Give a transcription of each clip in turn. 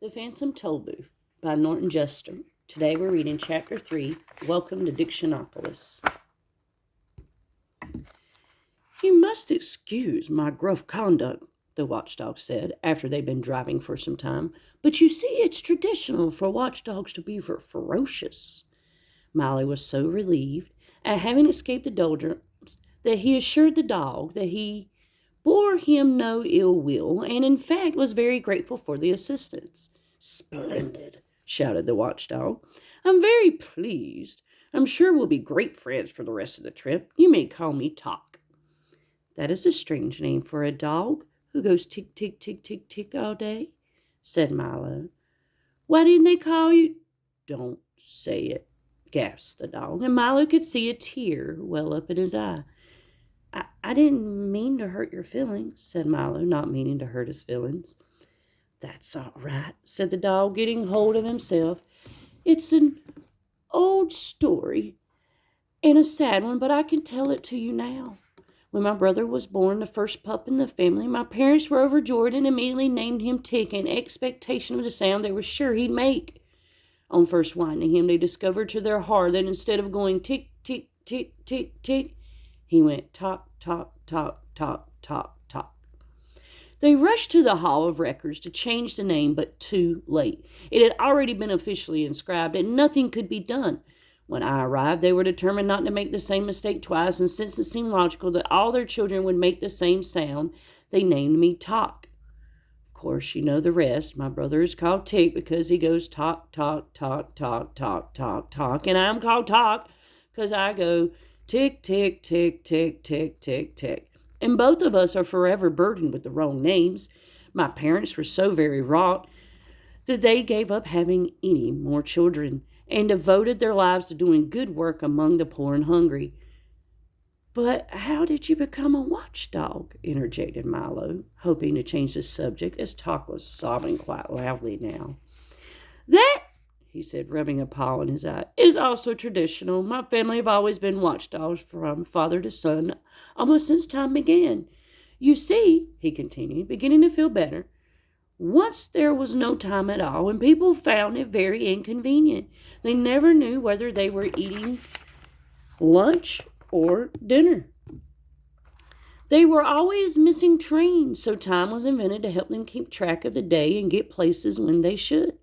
The Phantom Tollbooth by Norton Juster. Today we're reading Chapter 3, Welcome to Dictionopolis. You must excuse my gruff conduct, the watchdog said, after they'd been driving for some time, but you see it's traditional for watchdogs to be ferocious. Miley was so relieved at having escaped the doldrums that he assured the dog that he bore him no ill will, and in fact was very grateful for the assistance. Splendid, shouted the watchdog. I'm very pleased. I'm sure we'll be great friends for the rest of the trip. You may call me Talk. That is a strange name for a dog who goes tick, tick, tick, tick, tick all day, said Milo. Why didn't they call you? Don't say it, gasped the dog, and Milo could see a tear well up in his eye. I didn't mean to hurt your feelings, said Milo, not meaning to hurt his feelings. That's all right, said the dog, getting hold of himself. It's an old story and a sad one, but I can tell it to you now. When my brother was born, the first pup in the family, my parents were overjoyed and immediately named him Tick in expectation of the sound they were sure he'd make. On first winding him, they discovered to their horror that instead of going tick, tick, tick, tick, tick, he went tock, tock, tock, tock, tock, tock. They rushed to the Hall of Records to change the name, but too late. It had already been officially inscribed, and nothing could be done. When I arrived, they were determined not to make the same mistake twice, and since it seemed logical that all their children would make the same sound, they named me Talk. Of course, you know the rest. My brother is called Tick because he goes talk, talk, talk, talk, talk, talk, talk, and I'm called Talk because I go tick, tick, tick, tick, tick, tick, tick. And both of us are forever burdened with the wrong names. My parents were so very wrought that they gave up having any more children and devoted their lives to doing good work among the poor and hungry. But how did you become a watchdog? Interjected Milo, hoping to change the subject, as Talk was sobbing quite loudly now. That, he said, rubbing a paw in his eye, is also traditional. My family have always been watchdogs from father to son, almost since time began. You see, he continued, beginning to feel better, once there was no time at all, and people found it very inconvenient. They never knew whether they were eating lunch or dinner. They were always missing trains, so time was invented to help them keep track of the day and get places when they should.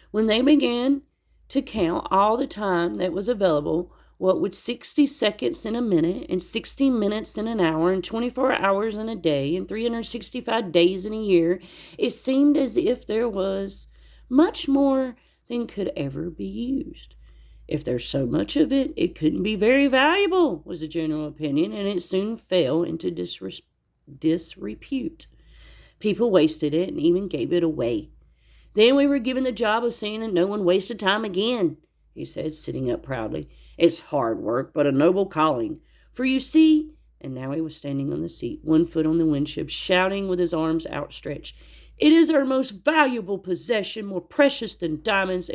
When they began to count all the time that was available, what would 60 seconds in a minute, and 60 minutes in an hour, and 24 hours in a day, and 365 days in a year, it seemed as if there was much more than could ever be used. If there's so much of it, it couldn't be very valuable, was the general opinion, and it soon fell into disrepute. People wasted it and even gave it away. Then we were given the job of seeing that no one wasted time again, he said, sitting up proudly. It's hard work, but a noble calling. For you see, and now he was standing on the seat, one foot on the windshield, shouting with his arms outstretched, it is our most valuable possession, more precious than diamonds.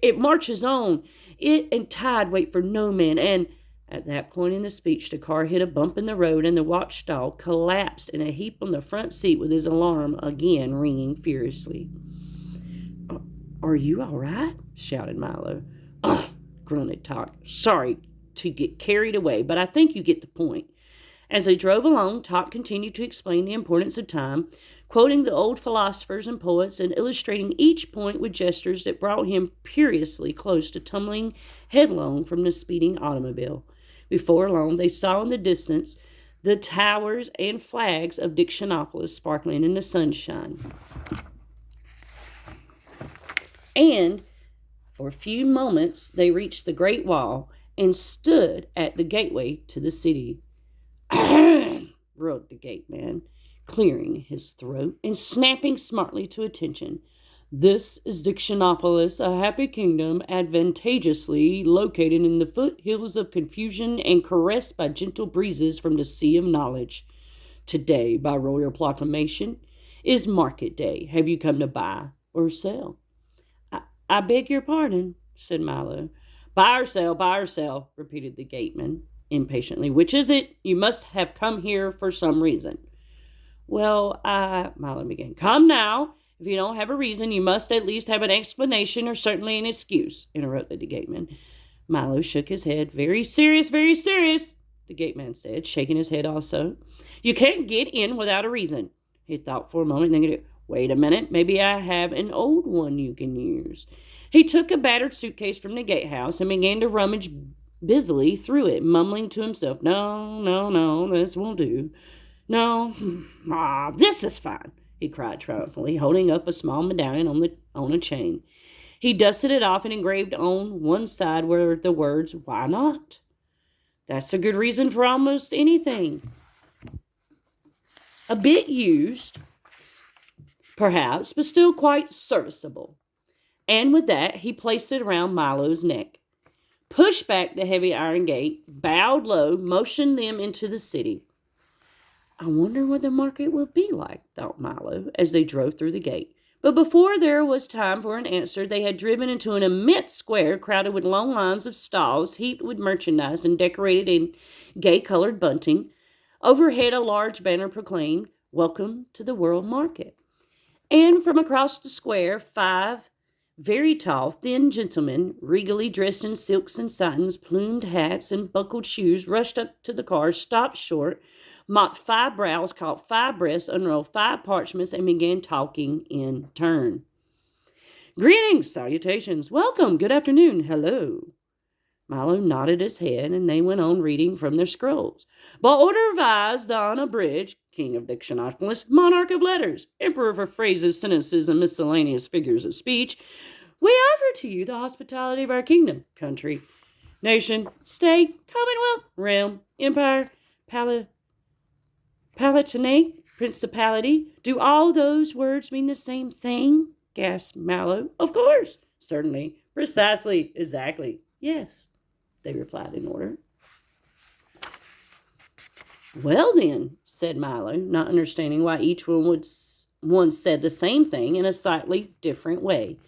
It marches on. It and tide wait for no man. And at that point in the speech, the car hit a bump in the road, and the watchdog collapsed in a heap on the front seat with his alarm again ringing furiously. Are you all right? Shouted Milo. Ugh, grunted Talk. Sorry to get carried away, but I think you get the point. As they drove along, Talk continued to explain the importance of time, quoting the old philosophers and poets and illustrating each point with gestures that brought him perilously close to tumbling headlong from the speeding automobile. Before long, they saw in the distance the towers and flags of Dictionopolis sparkling in the sunshine. And for a few moments, they reached the Great Wall and stood at the gateway to the city. Ahem, roared the gateman, clearing his throat and snapping smartly to attention. This is Dictionopolis, a happy kingdom advantageously located in the foothills of confusion and caressed by gentle breezes from the sea of knowledge. Today, by royal proclamation, is market day. Have you come to buy or sell? I beg your pardon, said Milo. Buy or sell, repeated the gateman impatiently. Which is it? You must have come here for some reason. Well, Milo began. Come now. If you don't have a reason, you must at least have an explanation or certainly an excuse, interrupted the gateman. Milo shook his head. Very serious, the gateman said, shaking his head also. You can't get in without a reason. He thought for a moment, then wait a minute, maybe I have an old one you can use. He took a battered suitcase from the gatehouse and began to rummage busily through it, mumbling to himself, No, this won't do. No, this is fine, he cried triumphantly, holding up a small medallion on a chain. He dusted it off and engraved on one side were the words, Why not? That's a good reason for almost anything. A bit used, perhaps, but still quite serviceable. And with that, he placed it around Milo's neck, pushed back the heavy iron gate, bowed low, motioned them into the city. I wonder what the market will be like, thought Milo, as they drove through the gate. But before there was time for an answer, they had driven into an immense square crowded with long lines of stalls heaped with merchandise and decorated in gay-colored bunting. Overhead, a large banner proclaimed, Welcome to the World Market. And from across the square, 5 very tall, thin gentlemen, regally dressed in silks and satins, plumed hats, and buckled shoes, rushed up to the car, stopped short, mopped 5 brows, caught 5 breaths, unrolled 5 parchments, and began talking in turn. Greetings, salutations, welcome, good afternoon, hello. Milo nodded his head, and they went on reading from their scrolls. By order of Eyes, the Unabridged, King of Dictionopolis, Monarch of Letters, Emperor for Phrases, Sentences, and Miscellaneous Figures of Speech, we offer to you the hospitality of our kingdom, country, nation, state, commonwealth, realm, empire, palatinate, principality. Do all those words mean the same thing? Gasped Milo. Of course. Certainly. Precisely. Exactly. Yes, they replied in order. Well then, said Milo, not understanding why each one said the same thing in a slightly different way.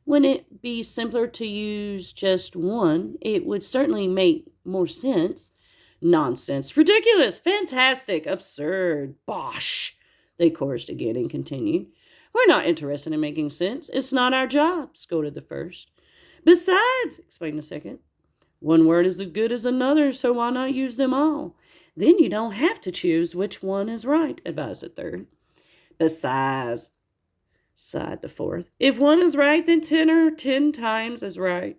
Wouldn't it be simpler to use just one? It would certainly make more sense. Nonsense. Ridiculous. Fantastic. Absurd. Bosh. They chorused again and continued. We're not interested in making sense. It's not our job, scolded the first. Besides, explained the second, one word is as good as another, so why not use them all? Then you don't have to choose which one is right, advised the third. Besides, sighed the fourth, if one is right, then 10 or 10 times is right.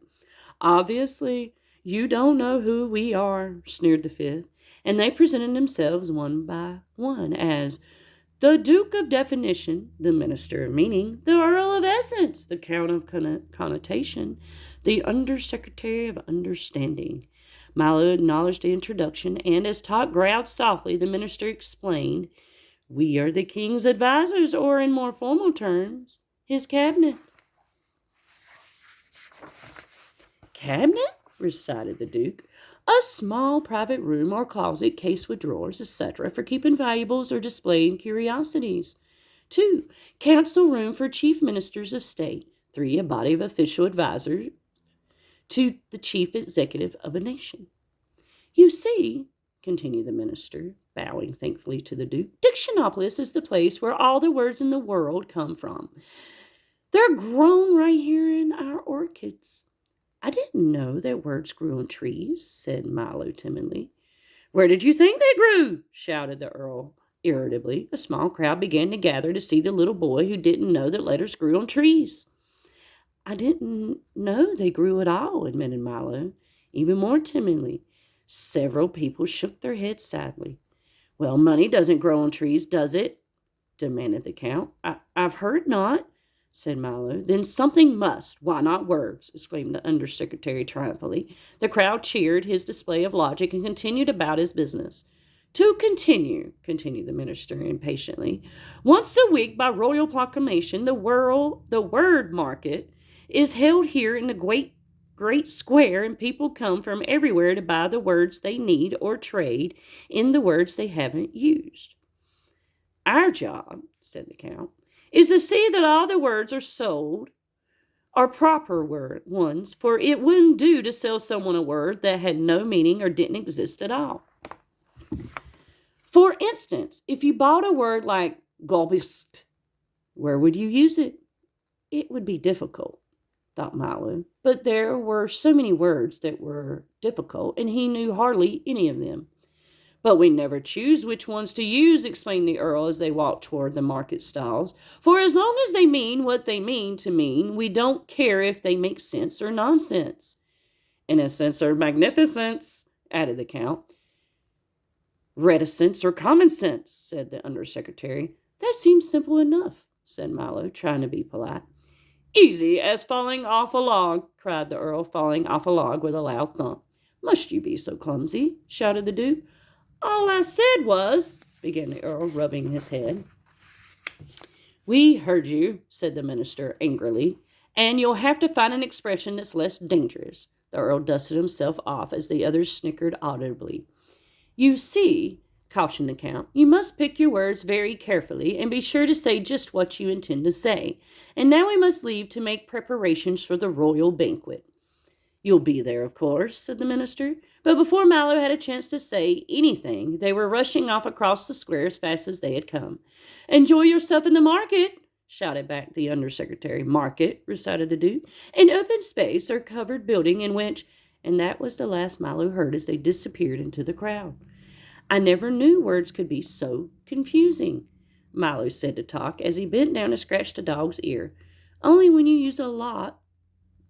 Obviously, you don't know who we are, sneered the fifth, and they presented themselves one by one as the Duke of Definition, the Minister of Meaning, the Earl of Essence, the Count of Connotation, the Undersecretary of Understanding. Milo acknowledged the introduction, and as Tot growled softly, the minister explained, We are the king's advisors, or in more formal terms, his cabinet. Cabinet? Recited the Duke. A small private room or closet cased with drawers, etc., for keeping valuables or displaying curiosities. 2. Council room for chief ministers of state. 3. A body of official advisors to the chief executive of a nation. You see, continued the minister, bowing thankfully to the Duke, Dictionopolis is the place where all the words in the world come from. They're grown right here in our orchids. I didn't know that words grew on trees, said Milo timidly. Where did you think they grew? Shouted the Earl irritably. A small crowd began to gather to see the little boy who didn't know that letters grew on trees. I didn't know they grew at all, admitted Milo, even more timidly. Several people shook their heads sadly. Well, money doesn't grow on trees, does it? Demanded the Count. I've heard not, said Milo. Then something must. Why not words? Exclaimed the Undersecretary triumphantly. The crowd cheered his display of logic and continued about his business. To continue, continued the minister impatiently, once a week by royal proclamation, the word market is held here in the great square, and people come from everywhere to buy the words they need or trade in the words they haven't used. Our job, said the Count, is to see that all the words are sold are proper ones, for it wouldn't do to sell someone a word that had no meaning or didn't exist at all. For instance, if you bought a word like golbisk, where would you use it? It would be difficult, thought Milo, but there were so many words that were difficult, and he knew hardly any of them. But we never choose which ones to use, explained the Earl as they walked toward the market stalls. For as long as they mean what they mean to mean, we don't care if they make sense or nonsense. Innocence or magnificence, added the Count. Reticence or common sense, said the Undersecretary. That seems simple enough, said Milo, trying to be polite. Easy as falling off a log, cried the Earl, falling off a log with a loud thump. Must you be so clumsy? Shouted the Duke. All I said was, began the Earl, rubbing his head. We heard you, said the minister angrily, and you'll have to find an expression that's less dangerous. The Earl dusted himself off as the others snickered audibly. You see, cautioned the Count, you must pick your words very carefully and be sure to say just what you intend to say. And now we must leave to make preparations for the royal banquet. You'll be there, of course, said the minister. But before Milo had a chance to say anything, they were rushing off across the square as fast as they had come. Enjoy yourself in the market, shouted back the Undersecretary. Market, recited the Duke. An open space or covered building in which... And that was the last Milo heard as they disappeared into the crowd. I never knew words could be so confusing, Milo said to Tock as he bent down and scratched a dog's ear. Only when you use a lot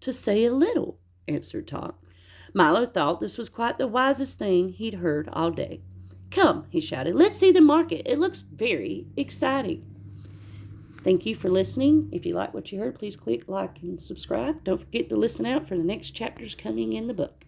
to say a little, answered Tock. Milo thought this was quite the wisest thing he'd heard all day. Come, he shouted, let's see the market. It looks very exciting. Thank you for listening. If you like what you heard, please click like and subscribe. Don't forget to listen out for the next chapters coming in the book.